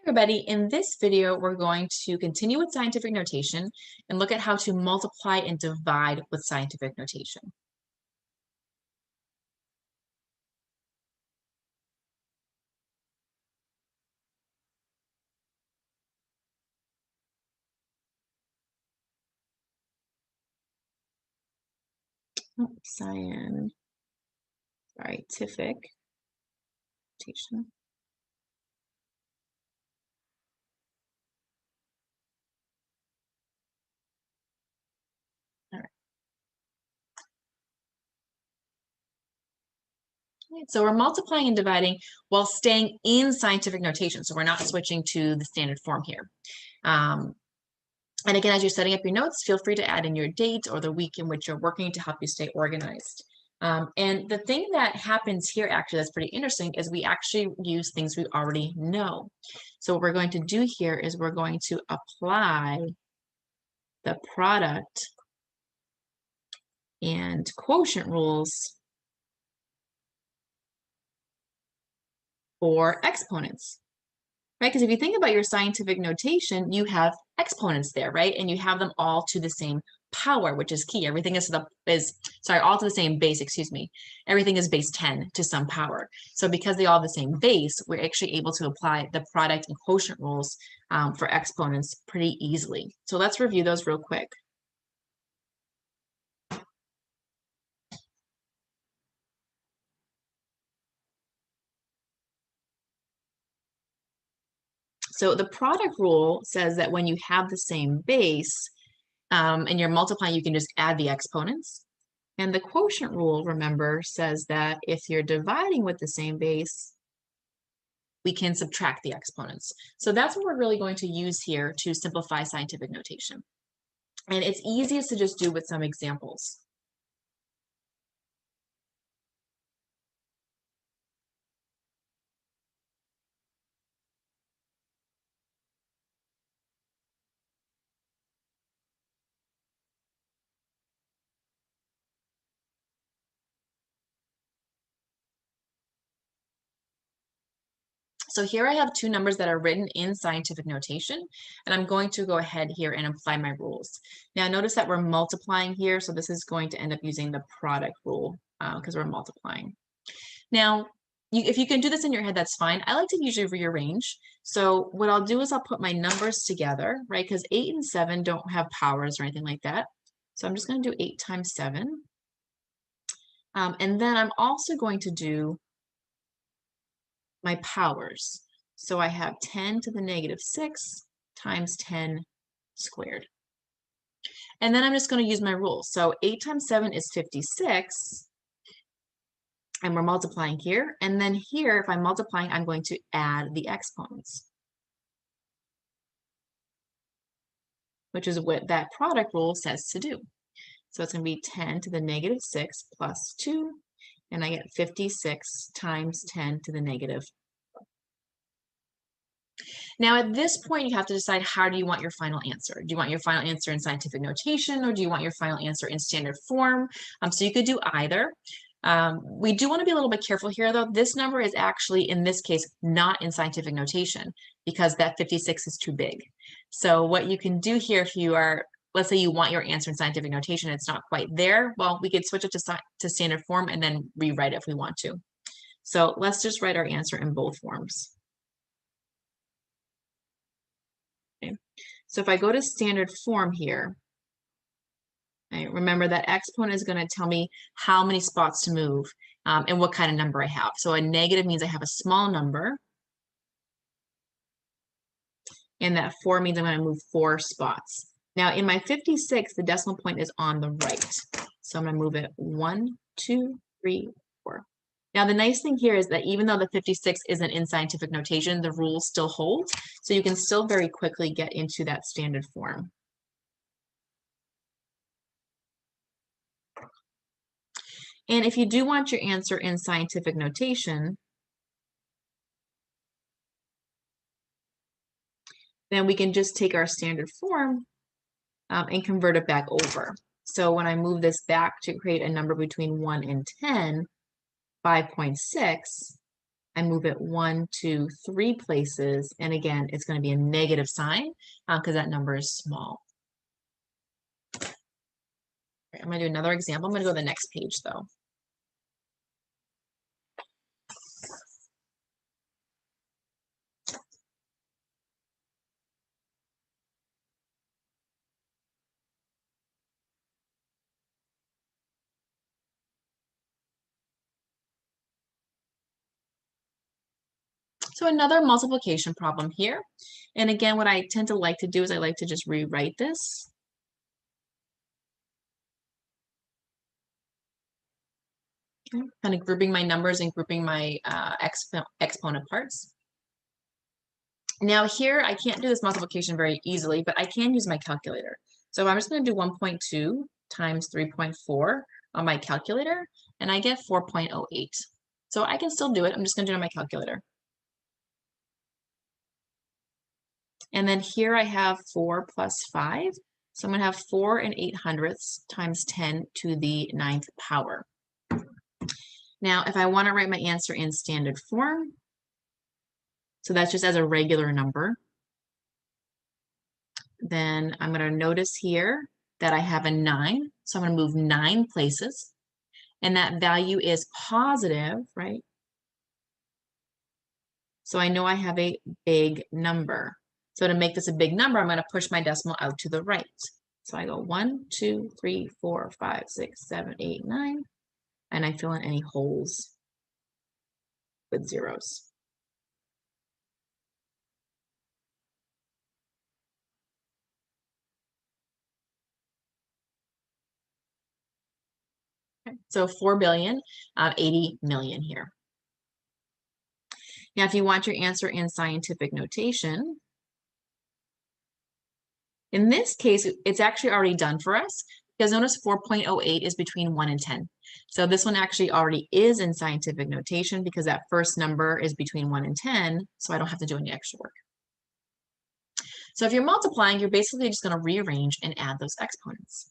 Everybody, in this video, we're going to continue with scientific notation and look at how to multiply and divide with scientific notation. Scientific notation. All right. So we're multiplying and dividing while staying in scientific notation. So we're not switching to the standard form here. And again, as you're setting up your notes, feel free to add in your date or the week in which you're working to help you stay organized. And the thing that happens here actually that's pretty interesting is we actually use things we already know. So what we're going to do here is we're going to apply the product and quotient rules for exponents, right? Because if you think about your scientific notation, you have exponents there, right? And you have them all to the same power, which is key. Everything is all to the same base, excuse me. Everything is base 10 to some power. So because they all have the same base, we're actually able to apply the product and quotient rules for exponents pretty easily. So let's review those real quick. So the product rule says that when you have the same base and you're multiplying, you can just add the exponents. And the quotient rule, remember, says that if you're dividing with the same base, we can subtract the exponents. So that's what we're really going to use here to simplify scientific notation. And it's easiest to just do with some examples. So here I have two numbers that are written in scientific notation, and I'm going to go ahead here and apply my rules. Now notice that we're multiplying here, so this is going to end up using the product rule because we're multiplying. Now, if you can do this in your head, that's fine. I like to usually rearrange. So what I'll do is I'll put my numbers together, right? Because 8 and 7 don't have powers or anything like that. So I'm just going to do 8 times 7. And then I'm also going to do my powers. So I have 10 to the negative 6 times 10 squared. And then I'm just going to use my rules. So 8 times 7 is 56. And we're multiplying here. And then here, if I'm multiplying, I'm going to add the exponents, which is what that product rule says to do. So it's going to be 10 to the negative 6 plus 2. And I get 56 times 10 to the negative. Now, at this point, you have to decide how do you want your final answer. Do you want your final answer in scientific notation, or do you want your final answer in standard form? So you could do either. We do want to be a little bit careful here, though. This number is actually, in this case, not in scientific notation because that 56 is too big. So what you can do here, if you are, let's say you want your answer in scientific notation, it's not quite there, well, we could switch it to standard form and then rewrite it if we want to. So let's just write our answer in both forms. Okay. So if I go to standard form here, right, remember that exponent is going to tell me how many spots to move and what kind of number I have. So a negative means I have a small number. And that 4 means I'm going to move 4 spots. Now in my 56, the decimal point is on the right. So I'm going to move it 1, 2, 3, 4. Now the nice thing here is that even though the 56 isn't in scientific notation, the rules still hold. So you can still very quickly get into that standard form. And if you do want your answer in scientific notation, then we can just take our standard form and convert it back over. So when I move this back to create a number between 1 and 10, 5.6, I move it 1, 2, 3 places, and again, it's going to be a negative sign because that number is small. Right, I'm going to do another example. I'm going to go to the next page, though. So another multiplication problem here. And again, what I tend to like to do is I like to just rewrite this. Okay. Kind of grouping my numbers and grouping my exponent parts. Now here, I can't do this multiplication very easily, but I can use my calculator. So I'm just going to do 1.2 times 3.4 on my calculator, and I get 4.08. So I can still do it. I'm just going to do it on my calculator. And then here I have 4 plus 5. So I'm going to have 4 8/100 times 10 to the 9th power. Now, if I want to write my answer in standard form, so that's just as a regular number, then I'm going to notice here that I have a 9. So I'm going to move 9 places. And that value is positive, right? So I know I have a big number. So to make this a big number, I'm going to push my decimal out to the right. So I go 1, 2, 3, 4, 5, 6, 7, 8, 9. And I fill in any holes with zeros. Okay. So 4,080 million here. Now, if you want your answer in scientific notation, in this case, it's actually already done for us because notice 4.08 is between 1 and 10. So this one actually already is in scientific notation because that first number is between 1 and 10, so I don't have to do any extra work. So if you're multiplying, you're basically just going to rearrange and add those exponents.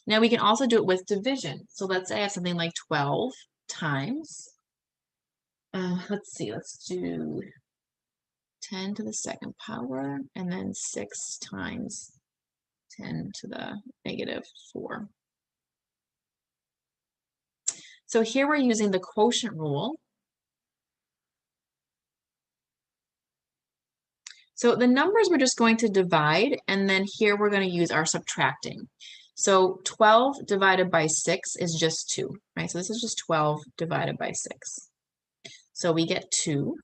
Now we can also do it with division. So let's say I have something like 12 times, let's do 10 to the 2nd power, and then 6 times 10 to the -4. So here we're using the quotient rule. So the numbers we're just going to divide, and then here we're going to use our subtracting. So 12 divided by 6 is just 2, right? So this is just 12 divided by 6. So we get 2.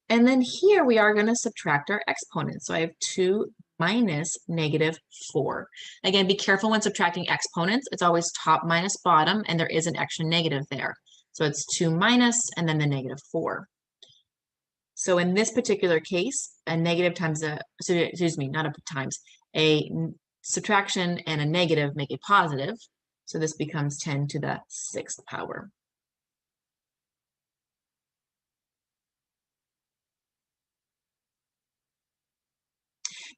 And then here we are going to subtract our exponents. So I have 2 minus -4. Again, be careful when subtracting exponents. It's always top minus bottom, and there is an extra negative there. So it's 2 minus, and then the -4. So in this particular case, a negative times a, excuse me, not a times, a subtraction and a negative make a positive. So this becomes 10 to the 6th power.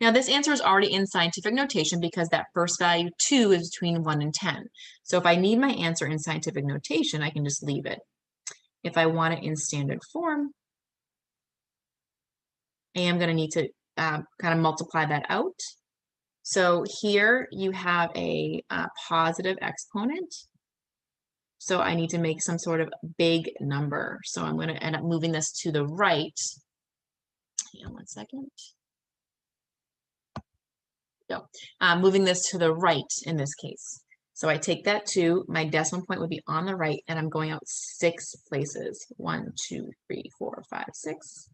Now this answer is already in scientific notation because that first value 2 is between 1 and 10. So if I need my answer in scientific notation, I can just leave it. If I want it in standard form, I am going to need to kind of multiply that out. So here you have a positive exponent. So I need to make some sort of big number. So I'm going to end up moving this to the right. Hang on one second. So moving this to the right in this case. So I take that 2, my decimal point would be on the right, and I'm going out 6 places. 1, 2, 3, 4, 5, 6.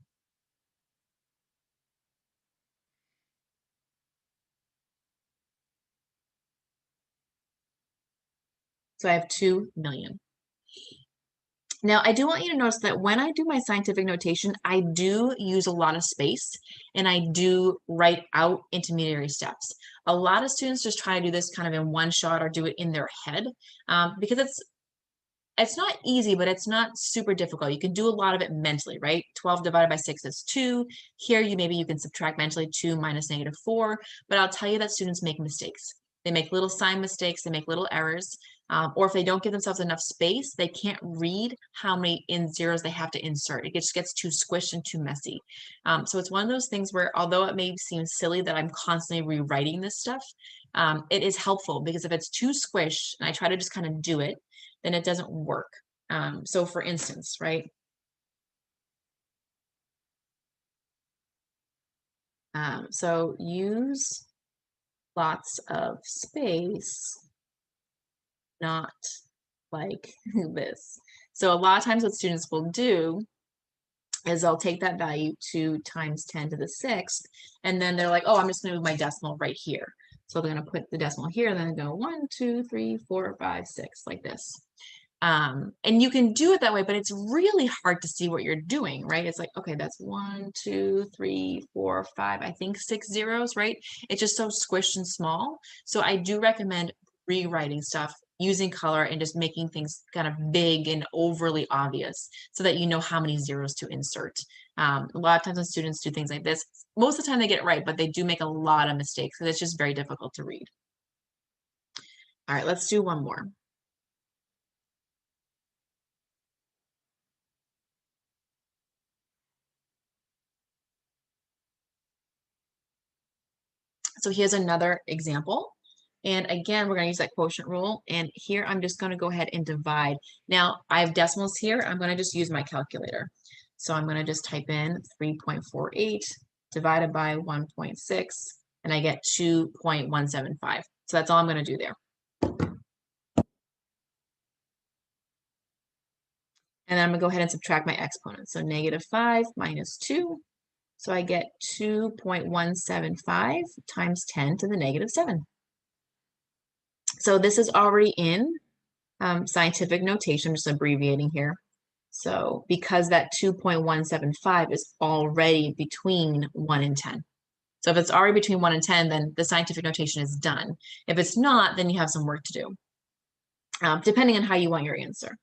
So I have 2 million. Now, I do want you to notice that when I do my scientific notation, I do use a lot of space, and I do write out intermediary steps. A lot of students just try to do this kind of in one shot or do it in their head because it's not easy, but it's not super difficult. You can do a lot of it mentally, right? 12 divided by 6 is 2. Here, maybe you can subtract mentally 2 minus -4, but I'll tell you that students make mistakes. They make little sign mistakes, they make little errors. or if they don't give themselves enough space, they can't read how many zeros they have to insert. It just gets too squished and too messy. So it's one of those things where, although it may seem silly that I'm constantly rewriting this stuff, it is helpful, because if it's too squished and I try to just kind of do it, then it doesn't work. So for instance, right? So use lots of space, not like this. So a lot of times what students will do is they'll take that value 2 times 10 to the 6th, and then they're like, oh, I'm just gonna move my decimal right here. So they're gonna put the decimal here, and then go 1, 2, 3, 4, 5, 6, like this. And you can do it that way, but it's really hard to see what you're doing, right? It's like, okay, that's 1, 2, 3, 4, 5, I think 6 zeros, right? It's just so squished and small. So I do recommend rewriting stuff, using color, and just making things kind of big and overly obvious so that you know how many zeros to insert. A lot of times when students do things like this, most of the time they get it right, but they do make a lot of mistakes because it's just very difficult to read. All right, let's do one more. So here's another example. And again, we're going to use that quotient rule. And here I'm just going to go ahead and divide. Now I have decimals here. I'm going to just use my calculator. So I'm going to just type in 3.48 divided by 1.6, and I get 2.175. So that's all I'm going to do there. And then I'm going to go ahead and subtract my exponents. So -5 minus 2. So I get 2.175 times 10 to the -7. So this is already in scientific notation. I'm just abbreviating here. So because that 2.175 is already between 1 and 10. So if it's already between 1 and 10, then the scientific notation is done. If it's not, then you have some work to do, depending on how you want your answer.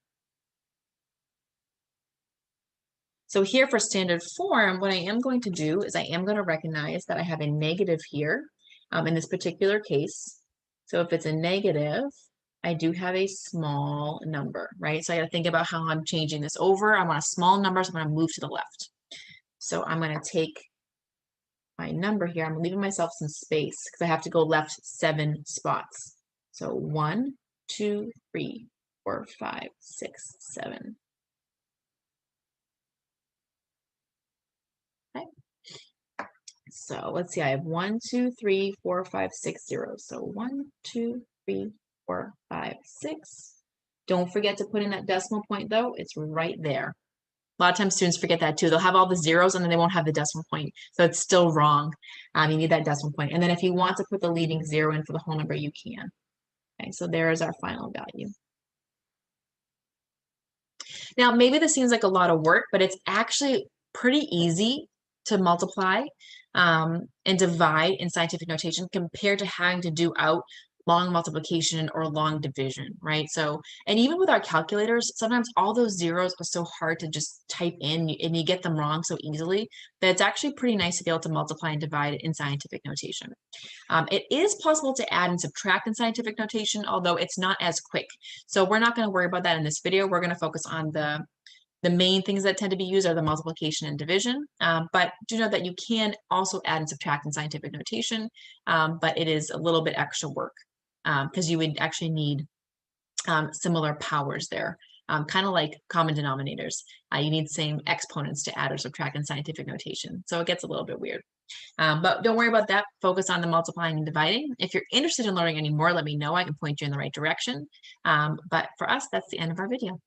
So here for standard form, what I am going to do is I am going to recognize that I have a negative here in this particular case. So if it's a negative, I do have a small number, right? So I got to think about how I'm changing this over. I want a small number, so I'm going to move to the left. So I'm going to take my number here. I'm leaving myself some space because I have to go left 7 spots. So 1, 2, 3, 4, 5, 6, 7. Okay. So let's see, I have 1, 2, 3, 4, 5, 6 zeros. So 1, 2, 3, 4, 5, 6. Don't forget to put in that decimal point though. It's right there. A lot of times students forget that too. They'll have all the zeros and then they won't have the decimal point. So it's still wrong. You need that decimal point. And then if you want to put the leading 0 in for the whole number, you can. Okay, so there is our final value. Now, maybe this seems like a lot of work, but it's actually pretty easy to multiply and divide in scientific notation compared to having to do out long multiplication or long division, right? So, and even with our calculators, sometimes all those zeros are so hard to just type in and you get them wrong so easily that it's actually pretty nice to be able to multiply and divide in scientific notation. It is possible to add and subtract in scientific notation, although it's not as quick. So we're not going to worry about that in this video. We're going to focus on the main things that tend to be used are the multiplication and division, but do know that you can also add and subtract in scientific notation, but it is a little bit extra work because you would actually need similar powers there, kind of like common denominators. You need same exponents to add or subtract in scientific notation, so it gets a little bit weird. But don't worry about that. Focus on the multiplying and dividing. If you're interested in learning any more, let me know. I can point you in the right direction. But for us, that's the end of our video.